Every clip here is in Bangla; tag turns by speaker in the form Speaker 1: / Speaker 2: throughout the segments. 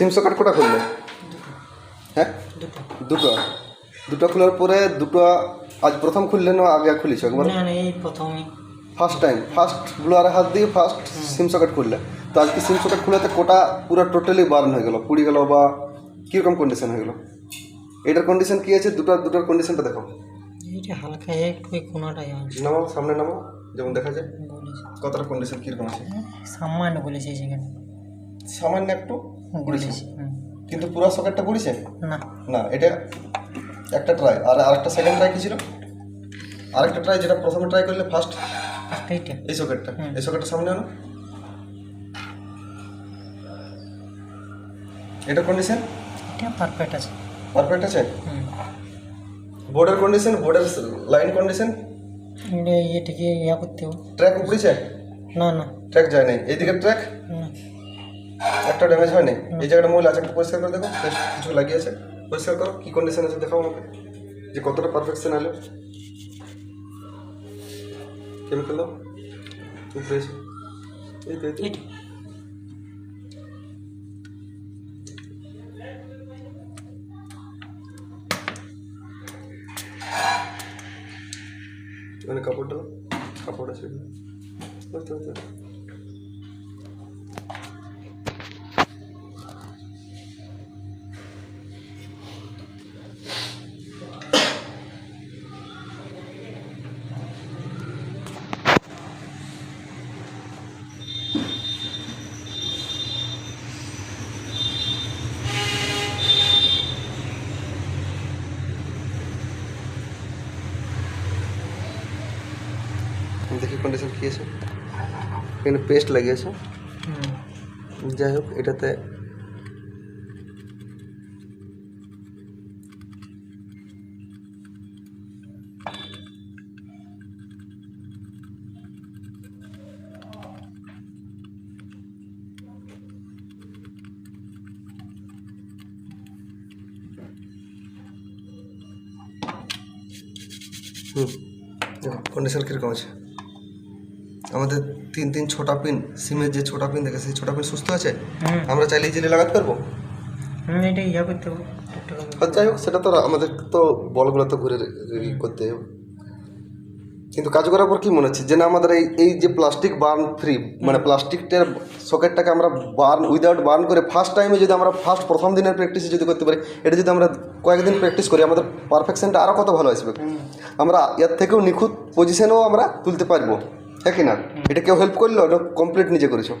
Speaker 1: সিম সকেট কোটা খুললে? হ্যাঁ দুটো দুটো খোলার পরে দুটো আজ প্রথম খুললে না আগে খুলিস একবার?
Speaker 2: না না, এই প্রথমই
Speaker 1: ফার্স্ট টাইম ফার্স্ট ব্লোয়ারে হাত দিয়ে ফার্স্ট সিম সকেট খুললে। তো আজকে সিম সকেট খুলেতে কোটা পুরো টোটালি বার্ন হয়ে গেল, পুড়ে গেল বা কীরকম কন্ডিশন হয়ে গেল? এটার কন্ডিশন কী আছে? দুটোর কন্ডিশনটা দেখো।
Speaker 2: এইটা হালকা একটু এই কোনাটাই আছে।
Speaker 1: নামাও, সামনে নামাও, যেমন দেখা যায়
Speaker 2: বলেছে
Speaker 1: কতটা কন্ডিশন কীরকম আছে।
Speaker 2: সামান্য বলেছে সেখানে
Speaker 1: সামান্য একটু পুড়েছে,
Speaker 2: বলেছে।
Speaker 1: কিন্তু পুরো সকেটটা পুড়েছে
Speaker 2: না
Speaker 1: না। এটা একটা ট্রাই, আর আরেকটা সেকেন্ড ট্রাই কী ছিল? আরেকটা ট্রাই যেটা প্রথমে ট্রাই করলে ফার্স্ট
Speaker 2: এইটা
Speaker 1: এই সকেটটা, এই সকেটটা সামনে আনো। এটা কন্ডিশন
Speaker 2: এটা পারফেক্ট আছে।
Speaker 1: পারফেক্ট আছে। বোর্ডের কন্ডিশন, বোর্ডের লাইন কন্ডিশন,
Speaker 2: এটাকে ইয়া করতে হবে।
Speaker 1: ট্র্যাক উপড়েছে?
Speaker 2: না না
Speaker 1: ট্র্যাক যায় নাই। এইদিকে ট্র্যাক
Speaker 2: না,
Speaker 1: একটা ড্যামেজ হয়নি। এই জায়গাটা মূল আছে, একটু পরিষ্কার করে দেখো, বেশ কিছু লাগিয়েছে, পরিষ্কার করো কী কন্ডিশন আছে দেখাও আমাকে, যে কতটা পারফেকশন আলো। কেমিক্যাল দাও উপরে এসে, এই তো
Speaker 2: এটা
Speaker 1: মানে কাপড়টা কাপড় আছে বুঝতে পারছি। দেখি কন্ডিশন কী আছে। এখানে পেস্ট লাগিয়েছে, যাই হোক এটাতে দেখো কন্ডিশন কীরকম আছে। আমাদের 3 ছোটা পিন, সিমের যে ছোটা পিন দেখে সেই ছোটা পিন সুস্থ আছে, আমরা চাইলে ইজিলি লাগাতে পারবো।
Speaker 2: এটা ইয়া করতে হবে টুকটাক।
Speaker 1: আর যাই হোক সেটা তো আমাদের তো বলগুলো তো ঘুরে করতে হবে। কিন্তু কাজ করার পর কী মনে হচ্ছে যে না আমাদের এই যে প্লাস্টিক বার্ন ফ্রি, মানে প্লাস্টিকটার সকেটটাকে আমরা বার্ন উইদাউট বার্ন করে ফার্স্ট টাইমে যদি আমরা প্রথম দিনের প্র্যাকটিসে যদি করতে পারি, এটা যদি আমরা কয়েকদিন প্র্যাকটিস করি, আমাদের পারফেকশনটা আরও কত ভালো আসবে। আমরা এর থেকেও নিখুঁত পজিশনেও আমরা তুলতে পারবো, হ্যাঁ কি না? এটা কেউ হেল্প করলো, এটা কমপ্লিট নিজে করেছো?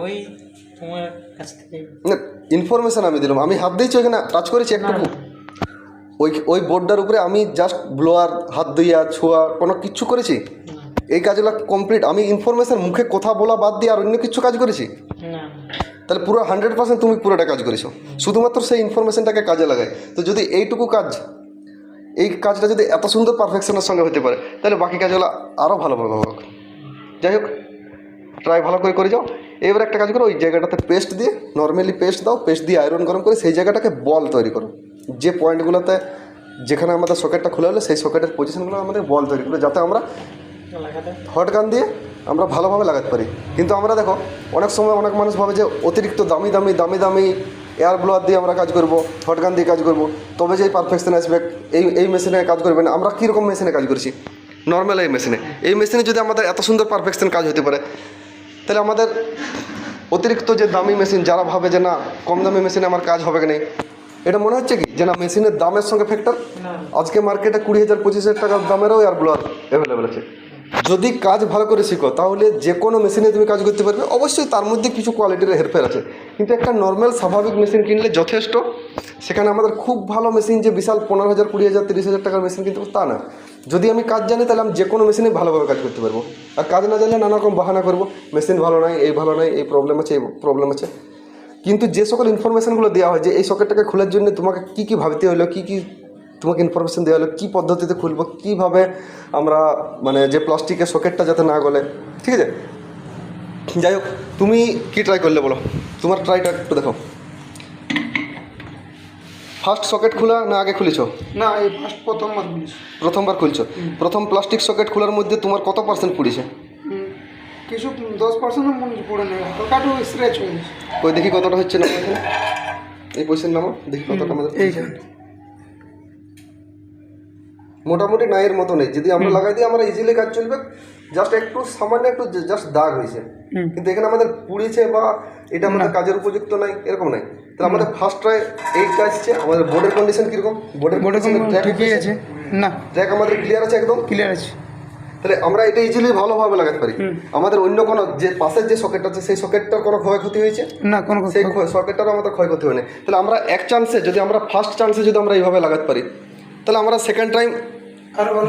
Speaker 2: ওই তোমার কাছ থেকে
Speaker 1: না, ইনফরমেশান আমি দিলাম, আমি হাত দিয়েছি ওইখানে টাচ করেছি একটু, ওই বোর্ডটার উপরে আমি জাস্ট ব্লোয়ার হাত দিয়া ছোঁয়া কোনো কিচ্ছু করেছি? এই কাজগুলো কমপ্লিট আমি ইনফরমেশান মুখে কথা বলা বাদ দিয়ে আর অন্য কিছু কাজ করেছি?
Speaker 2: না
Speaker 1: তাহলে পুরো 100% তুমি পুরোটা কাজ করেছো, শুধুমাত্র সেই ইনফরমেশানটাকে কাজে লাগায়। তো যদি এইটুকু কাজ, এই কাজটা যদি এত সুন্দর পারফেকশনের সঙ্গে হতে পারে, তাহলে বাকি কাজগুলো আরও ভালোভাবে হোক। যাই হোক ট্রাই ভালো করে যাও। এবার একটা কাজ করো, ওই জায়গাটাতে পেস্ট দিয়ে নর্মালি পেস্ট দাও, পেস্ট দিয়ে আয়রন গরম করে সেই জায়গাটাকে বল তৈরি করো। যে পয়েন্টগুলোতে যেখানে আমাদের সকেটটা খোলা হলো সেই সকেটের পজিশনগুলো আমাদের বল তৈরি করো, যাতে আমরা
Speaker 2: লাগাতে
Speaker 1: হট গান দিয়ে আমরা ভালোভাবে লাগাতে পারি। কিন্তু আমরা দেখো অনেক সময় অনেক মানুষ ভাবে যে অতিরিক্ত দামি এয়ার ব্লোয়ার দিয়ে আমরা কাজ করব, হট গান দিয়ে কাজ করব, তবে যে পারফেকশন আসবে। এই মেশিনে কাজ করবে না। আমরা কীরকম মেশিনে কাজ করছি? নর্মাল এই মেশিনে যদি আমাদের এত সুন্দর পারফেকশন কাজ হতে পারে, তাহলে আমাদের অতিরিক্ত যে দামি মেশিন, যারা ভাবে যে না কম দামি মেশিনে আমার কাজ হবে কি নেই, এটা মনে হচ্ছে কি যে না মেশিনের দামের সঙ্গে ফ্যাক্টর। আজকে মার্কেটে 20,000 25,000 টাকার দামেরও এয়ার ব্লোয়ার অ্যাভেলেবেল আছে। যদি কাজ ভালো করে শিখো তাহলে যে কোনো মেশিনে তুমি কাজ করতে পারবে। অবশ্যই তার মধ্যে কিছু কোয়ালিটির হেরফের আছে, কিন্তু একটা নর্মাল স্বাভাবিক মেশিন কিনলে যথেষ্ট। সেখানে আমাদের খুব ভালো মেশিন যে বিশাল 15,000 20,000 30,000 টাকার মেশিন কিন্তু তা না। যদি আমি কাজ জানি তাহলে আমি যে কোনো মেশিনে ভালোভাবে কাজ করতে পারবো। আর কাজ না জানলে নানা রকম বাহানা করবো, মেশিন ভালো নয়, এই ভালো নয়, এই প্রবলেম আছে, এই প্রবলেম আছে। কিন্তু যে সকল ইনফরমেশানগুলো দেওয়া হয় যে এই সকেটটাকে খোলার জন্য তোমাকে কী কী ভাবতে হলো, কী কী তোমাকে ইনফরমেশান দেওয়া হলো, কী পদ্ধতিতে খুলবো, কীভাবে আমরা মানে যে প্লাস্টিকের সকেটটা যাতে না গলে, ঠিক আছে? যাই হোক তুমি কী ট্রাই করলে বলো, তোমার ট্রাইটা একটু দেখো। ফার্স্ট সকেট খোলা না আগে খুলেছো?
Speaker 2: না, এই প্রথমবার খুলেছি।
Speaker 1: প্রথমবার খুলছো। প্রথম প্লাস্টিক সকেট খোলার মধ্যে তোমার কত % পুড়েছে?
Speaker 2: কিছু 10% মনে পড়ে নেই, হালকা একটু স্ক্র্যাচ হয়ে গেছে।
Speaker 1: কই দেখি কতটা হচ্ছে না এখানে। এই পয়সার নাম দেখি কতটা আমাদের
Speaker 2: এইখানে
Speaker 1: মোটামুটি নাইয়ের মতো নেই। যদি আমরা লাগাই দিই আমরা ইজিলি কাজ চলবে। জাস্ট একটু সামান্য একটু জাস্ট দাগ হয়েছে, কিন্তু এখানে আমাদের পুড়িয়েছে বা এটা আমাদের কাজের উপযুক্ত নাই এরকম নাই। তাহলে আমাদের ফার্স্ট ট্রাই এইটা আসছে। আমাদের বোর্ডের কন্ডিশন কীরকম? বোর্ডের
Speaker 2: ঠিকই আছে, না
Speaker 1: ট্র্যাক আমাদের ক্লিয়ার আছে একদম।
Speaker 2: ক্লিয়ার আছে।
Speaker 1: তাহলে আমরা এটা ইজিলি ভালোভাবে লাগাতে পারি। আমাদের অন্য কোনো যে পাশের যে সকেট আছে সেই সকেটটার কোনো ক্ষয়ক্ষতি হয়েছে
Speaker 2: না, কোনো
Speaker 1: সেই সকেটটারও আমাদের ক্ষয়ক্ষতি হয়নি। তাহলে আমরা এক চান্সে যদি আমরা ফার্স্ট চান্সে যদি আমরা এইভাবে লাগাতে পারি, তাহলে আমরা সেকেন্ড টাইম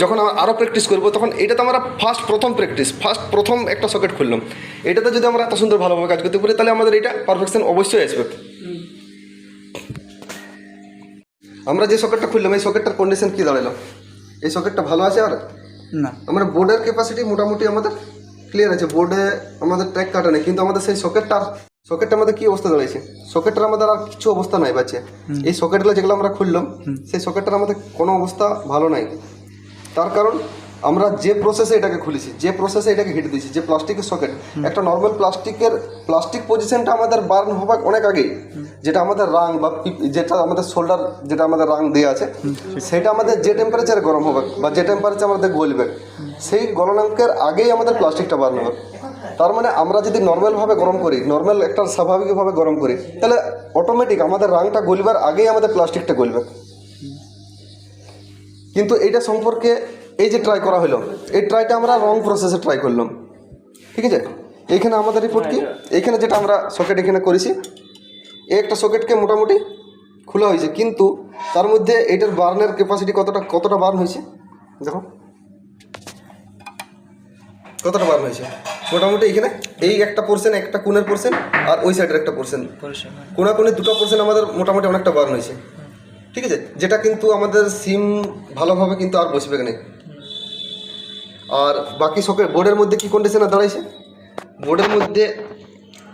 Speaker 1: যখন আরও প্র্যাকটিস করবো তখন এটাতে আমরা প্রথম একটা সকেট খুললাম, এটাতে যদি আমরা এত সুন্দর ভালোভাবে কাজ করতে পারি তাহলে আমাদের এটা পারফেকশন অবশ্যই আসবে। আমরা যে সকেটটা খুললাম এই সকেটটার কন্ডিশন কী দাঁড়ালো? এই সকেটটা ভালো আছে আর
Speaker 2: না,
Speaker 1: আমরা বোর্ডের ক্যাপাসিটি মোটামুটি আমাদের ক্লিয়ার আছে, বোর্ডে আমাদের ট্র্যাক কাটা নেই, কিন্তু আমাদের সেই সকেটটা আমাদের কী অবস্থা দাঁড়িয়েছে? সকেটটার আমাদের আর কিছু অবস্থা নাই বাচ্চা। এই সকেটগুলো যেগুলো আমরা খুললাম সেই সকেটটার আমাদের কোনো অবস্থা ভালো নাই। তার কারণ আমরা যে প্রসেসে এটাকে খুলেছি, যে প্রসেসে এটাকে হিট দিয়েছি, যে প্লাস্টিকের সকেট, একটা নর্মাল প্লাস্টিক পজিশনটা আমাদের বার্ন হবার অনেক আগেই, যেটা আমাদের রাং বা যেটা আমাদের শোল্ডার যেটা আমাদের রাং দেওয়া আছে সেটা আমাদের যে টেম্পারেচারে গরম হবে বা যে টেম্পারেচার আমাদের গলবে সেই গলনাঙ্কের আগেই আমাদের প্লাস্টিকটা বার্ন হবে। তার মানে আমরা যদি নর্মালভাবে গরম করি, নর্মাল একটা স্বাভাবিকভাবে গরম করি, তাহলে অটোমেটিক আমাদের রাংটা গলবার আগেই আমাদের প্লাস্টিকটা গলবে। কিন্তু এইটা সম্পর্কে এই যে ট্রাই করা হলো, এই ট্রাইটা আমরা রং প্রসেসে ট্রাই করলাম, ঠিক আছে? এইখানে আমাদের রিপোর্ট কি, এইখানে যেটা আমরা সকেট এখানে করেছি এই একটা সকেটকে মোটামুটি খোলা হয়েছে, কিন্তু তার মধ্যে এইটার বার্নের ক্যাপাসিটি কতটা বার্ন হয়েছে দেখো, কতটা বার্ন হয়েছে। মোটামুটি এখানে এই একটা পোর্শন, একটা কোণের পোর্শন আর ওই সাইডের একটা পোর্শন, কোণাকোণে দুটো পোর্শন আমাদের মোটামুটি অনেকটা বার্ন হয়েছে, ঠিক আছে? যেটা কিন্তু আমাদের সিম ভালোভাবে কিন্তু আর বসবে না। আর বাকি সকেট বোর্ডের মধ্যে কী কন্ডিশনে দাঁড়াইছে? বোর্ডের মধ্যে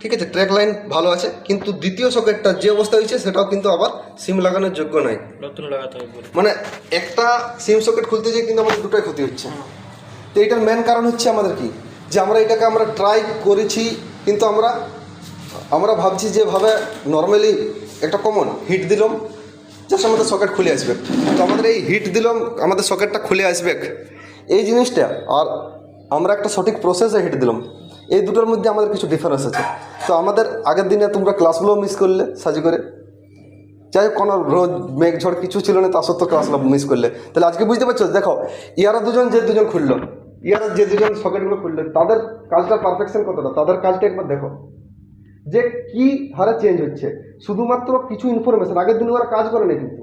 Speaker 1: ঠিক আছে ট্র্যাক লাইন ভালো আছে, কিন্তু দ্বিতীয় সকেটটা যে অবস্থা হয়েছে সেটাও কিন্তু আবার সিম লাগানোর যোগ্য নয়,
Speaker 2: নতুন লাগাতে হবে।
Speaker 1: মানে একটা সিম সকেট খুলতে যেয়ে কিন্তু আমাদের দুটোই ক্ষতি হচ্ছে। তো এটার মেন কারণ হচ্ছে আমাদের কি, যে আমরা এটাকে আমরা ট্রাই করেছি, কিন্তু আমরা ভাবছি যেভাবে নর্মালি একটা কমন হিট দিলাম জাস্ট আমাদের সকেট খুলে আসবে, তো আমাদের এই হিট দিলাম আমাদের সকেটটা খুলে আসবে এই জিনিসটা, আর আমরা একটা সঠিক প্রসেসে হিট দিলাম, এই দুটোর মধ্যে আমাদের কিছু ডিফারেন্স আছে। তো আমাদের আগের দিনে তোমরা ক্লাসগুলো মিস করলে সাজি করে, যাই হোক কোনো রোদ মেঘ ঝড় কিছু ছিল না, তা সত্ত্বেও ক্লাসগুলো মিস করলে, তাহলে আজকে বুঝতে পারছো? দেখো ইয়ারা দুজন খুললো, ইয়ারা যে দুজন সকেটগুলো খুললো তাদের কাজটার পারফেকশন কতটা, তাদের কাজটা একবার দেখো যে কি হারে চেঞ্জ হচ্ছে। শুধুমাত্র কিছু ইনফরমেশন, আগের দিন ওরা কাজ করে না, কিন্তু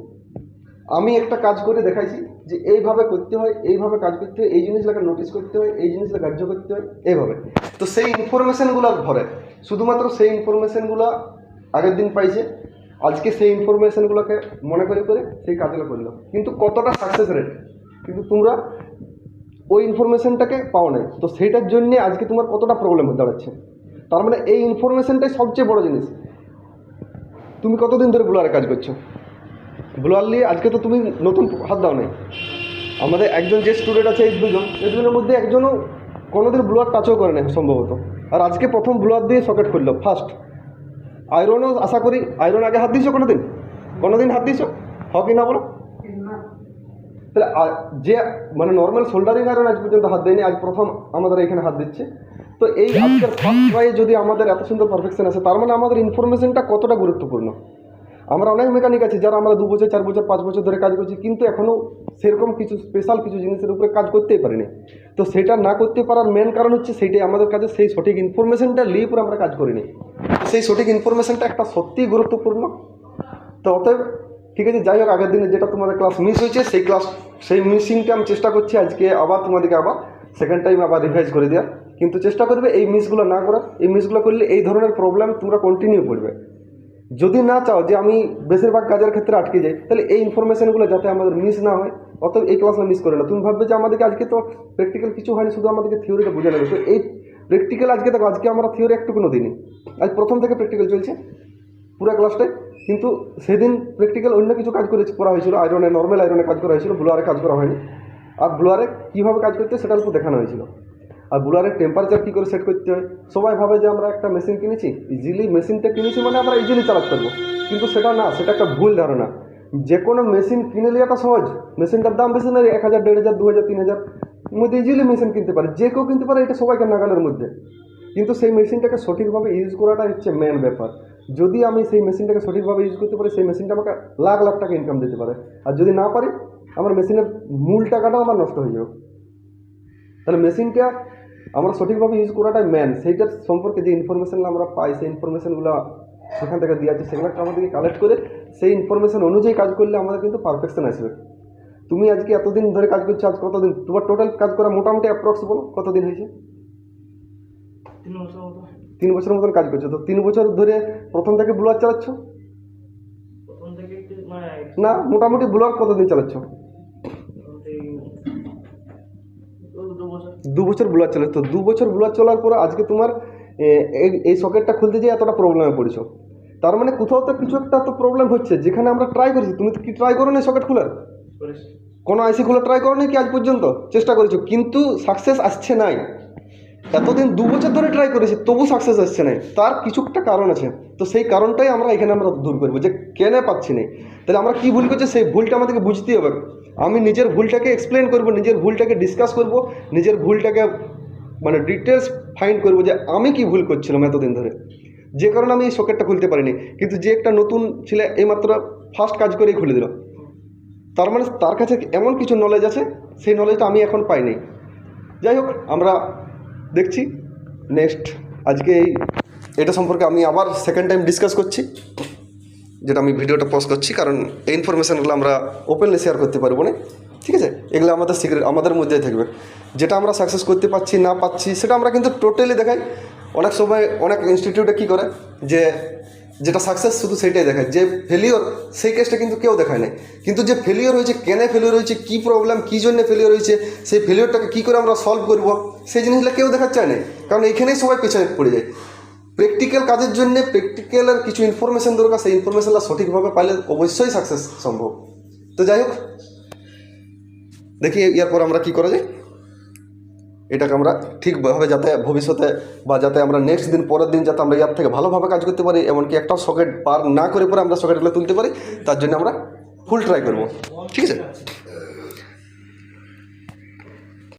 Speaker 1: আমি একটা কাজ করে দেখাইছি যে এইভাবে করতে হয়, এইভাবে কাজ করতে হয়, এই জিনিসগুলোকে নোটিস করতে হয়, এই জিনিসগুলো গ্রাহ্য করতে হয় এইভাবে। তো সেই ইনফরমেশানগুলো ভরে, শুধুমাত্র সেই ইনফরমেশানগুলো আগের দিন পাইছে, আজকে সেই ইনফরমেশানগুলোকে মনে করে সেই কাজগুলো করলো, কিন্তু কতটা সাকসেস রেট কিন্তু তোমরা ওই ইনফরমেশানটাকে পাও নাই। তো সেইটার জন্যে আজকে তোমার কতটা প্রবলেম হয়ে দাঁড়াচ্ছে। তার মানে এই ইনফরমেশানটাই সবচেয়ে বড় জিনিস। তুমি কতদিন ধরে ব্লোয়ারে কাজ করছো? ব্লোয়ার নিয়ে আজকে তো তুমি নতুন হাত দাও নাই। আমাদের একজন যে স্টুডেন্ট আছে এই দুজনের মধ্যে একজনও কোনোদিন ব্লোয়ার টাচও করে না সম্ভবত, আর আজকে প্রথম ব্লোয়ার দিয়ে সকেট খুললো ফার্স্ট। আয়রনও আশা করি, আয়রন আগে হাত দিয়েছো কোনোদিন হাত দিয়েছো, হয় কি না বলো? তাহলে যে মানে নর্মাল সোল্ডারিং আয়রন আজ পর্যন্ত হাত দেয়নি, আজ প্রথম আমাদের এখানে হাত দিচ্ছে। তো এই আজকের ফার্স্ট ট্রাইয়ে যদি আমাদের এত সুন্দর পারফেকশন আছে, তার মানে আমাদের ইনফরমেশনটা কতটা গুরুত্বপূর্ণ। আমরা অনেক মেকানিক আছি যারা আমরা 2 বছর 4 বছর 5 বছর ধরে কাজ করছি, কিন্তু এখনও সেরকম কিছু স্পেশাল কিছু জিনিসের উপরে কাজ করতেই পারিনি। তো সেটা না করতে পারার মেন কারণ হচ্ছে সেইটাই আমাদের কাছে সেই সঠিক ইনফরমেশনটা নিয়ে পরে আমরা কাজ করিনি। সেই সঠিক ইনফরমেশনটা একটা সত্যিই গুরুত্বপূর্ণ। তো অতএব ঠিক আছে, যাই হোক আগের দিনে যেটা তোমাদের ক্লাস মিস হয়েছে সেই মিসিংটা আমি চেষ্টা করছি আজকে আবার তোমাদেরকে আবার সেকেন্ড টাইম আবার রিভাইজ করে দেওয়ার, কিন্তু চেষ্টা করবে এই মিসগুলো না করার। এই মিসগুলো করলে এই ধরনের প্রবলেম তোমরা কন্টিনিউ করবে। যদি না চাও যে আমি বেশিরভাগ কাজের ক্ষেত্রে আটকে যাই, তাহলে এই ইনফরমেশনগুলো যাতে আমাদের মিস না হয়, অতএব এই ক্লাসটা মিস করে না। তুমি ভাববে যে আমাদেরকে আজকে তো প্র্যাকটিক্যাল কিছু হয়নি, শুধু আমাদেরকে থিওরিটা বুঝে নেবে। তো এই প্র্যাকটিক্যাল আজকে দেখো, আজকে আমরা থিওরি একটুকুনো দিনই, আজ প্রথম থেকে প্র্যাকটিক্যাল চলছে পুরো ক্লাসটাই। কিন্তু সেদিন প্র্যাকটিক্যাল অন্য কিছু কাজ করা হয়েছিল, নর্মাল আয়রনে কাজ করা হয়েছিল, ব্লোয়ারে কাজ করা হয়নি। আর ব্লোয়ারে কীভাবে কাজ করতে সেটার উপর দেখানো হয়েছিল। আর বুলারের টেম্পারেচার কী করে সেট করতে হয়। সবাই ভাবে যে আমরা একটা মেশিন কিনেছি, ইজিলি মেশিনটা কিনেছি মানে আমরা ইজিলি চালাতে পারবো, কিন্তু সেটা না, সেটা একটা ভুল ধারণা। যে কোনো মেশিন কিনে নেওয়াটা সহজ, মেশিনটার দাম বেশি না, 1,000, 1,500, 2,000, 3,000 মধ্যে ইজিলি মেশিন কিনতে পারে, যে কেউ কিনতে পারে, এটা সবাইকে নাগালের মধ্যে। কিন্তু সেই মেশিনটাকে সঠিকভাবে ইউজ করাটা হচ্ছে মেন ব্যাপার। যদি আমি সেই মেশিনটাকে সঠিকভাবে ইউজ করতে পারি, সেই মেশিনটা আমাকে লাখ লাখ টাকা ইনকাম দিতে পারে। আর যদি না পারি, আমার মেশিনের মূল টাকাটাও আমার নষ্ট হয়ে যাবে। তাহলে মেশিনটা আমরা সঠিকভাবে ইউজ করাটাই মেন। সেইটার সম্পর্কে যে ইনফরমেশান আমরা পাই, সেই ইনফরমেশানগুলো সেখান থেকে দিয়ে আছে, সেগুলো আমাদেরকে কালেক্ট করে সেই ইনফরমেশান অনুযায়ী কাজ করলে আমাদের কিন্তু পারফেকশন আসবে। তুমি আজকে এতদিন ধরে কাজ করছো, আজ কতদিন তোমার টোটাল কাজ করা মোটামুটি অ্যাপ্রক্স বলো কতদিন হয়েছে?
Speaker 2: 3 বছর মতো।
Speaker 1: 3 বছরের মতন কাজ করছো। তো 3 বছর ধরে প্রথম থেকে ব্লুয়ার চালাচ্ছ
Speaker 2: প্রথম থেকে একটু মানে
Speaker 1: না? মোটামুটি ব্লুয়ার কতদিন চালাচ্ছ?
Speaker 2: 2 বছর।
Speaker 1: 2 বছর ব্লুয়ার চালাচ্ছ। তো 2 বছর ব্লুয়ার চলার পর আজকে তোমার এই সকেটটা খুলতে যেয়ে এতটা প্রবলেমে পড়েছো। তার মানে কোথাও তো কিছু একটা তো প্রবলেম হচ্ছে, যেখানে আমরা ট্রাই করেছি। তুমি তো কি ট্রাই করো না সকেট খোলার?
Speaker 2: করেছি।
Speaker 1: কোনো আইসি খোলা ট্রাই করো নি কি আজ পর্যন্ত? চেষ্টা করেছো কিন্তু সাকসেস আসছে নাই। এতদিন 2 বছর ধরে ট্রাই করেছি, তবু সাকসেস আসছে নাই। তার কিছু একটা কারণ আছে। তো সেই কারণটাই আমরা এখানে আমরা দূর করবো, যে কেন পাচ্ছি না। তাহলে আমরা কী ভুল করছি, সেই ভুলটা আমাদেরকে বুঝতে হবে। আমি নিজের ভুলটাকে এক্সপ্লেন করব, নিজের ভুলটাকে ডিসকাস করব, নিজের ভুলটাকে মানে ডিটেলস ফাইন্ড করব যে আমি কি ভুল করছিলাম এতদিন ধরে, যে কারণে আমি এই সকেটটা খুলতে পারিনি। কিন্তু যে একটা নতুন ছেলে এইমাত্র ফার্স্ট কাজ করেই খুলে দিল, তার মানে তার কাছে এমন কিছু নলেজ আছে, সেই নলেজটা আমি এখন পাইনি। যাই হোক, আমরা দেখছি নেক্সট আজকে এটা সম্পর্কে আমি আবার সেকেন্ড টাইম ডিসকাস করছি, যেটা আমি ভিডিওটা পোস্ট করছি, কারণ এই ইনফরমেশানগুলো আমরা ওপেনলি শেয়ার করতে পারবো না। ঠিক আছে, এগুলো আমাদের সিক্রেট, আমাদের মধ্যেই থাকবে। যেটা আমরা সাকসেস করতে পারছি না পাচ্ছি সেটা আমরা কিন্তু টোটালি দেখাই। অনেক সময় অনেক ইনস্টিটিউটে কী করে, যে যেটা সাকসেস শুধু সেইটাই দেখায়, যে ফেলিওর সেই কেসটা কিন্তু কেউ দেখায় না। কিন্তু যে ফেলিওর হয়েছে, কেন ফেলিওর হয়েছে, কী প্রবলেম, কী জন্য ফেলিওর হয়েছে, সেই ফেলিওরটাকে কী করে আমরা সলভ করব, সেই জিনিসগুলো কেউ দেখার চায় না। কারণ এইখানেই সবাই পেছনে পড়ে যায়। প্র্যাকটিক্যাল কাজের জন্য প্র্যাকটিক্যালের কিছু ইনফরমেশান দরকার, সেই ইনফরমেশানটা সঠিকভাবে পাইলে অবশ্যই সাকসেস সম্ভব। তো যাই হোক, দেখি এরপর আমরা কী করা যায়, এটাকে আমরা ঠিকভাবে যাতে ভবিষ্যতে বা যাতে আমরা নেক্সট দিন পরের দিন যাতে আমরা ইয়ার থেকে ভালোভাবে কাজ করতে পারি, এমনকি একটাও সকেট পার না করে পরে আমরা সকেটগুলো তুলতে পারি, তার জন্য আমরা ফুল ট্রাই করব। ঠিক আছে।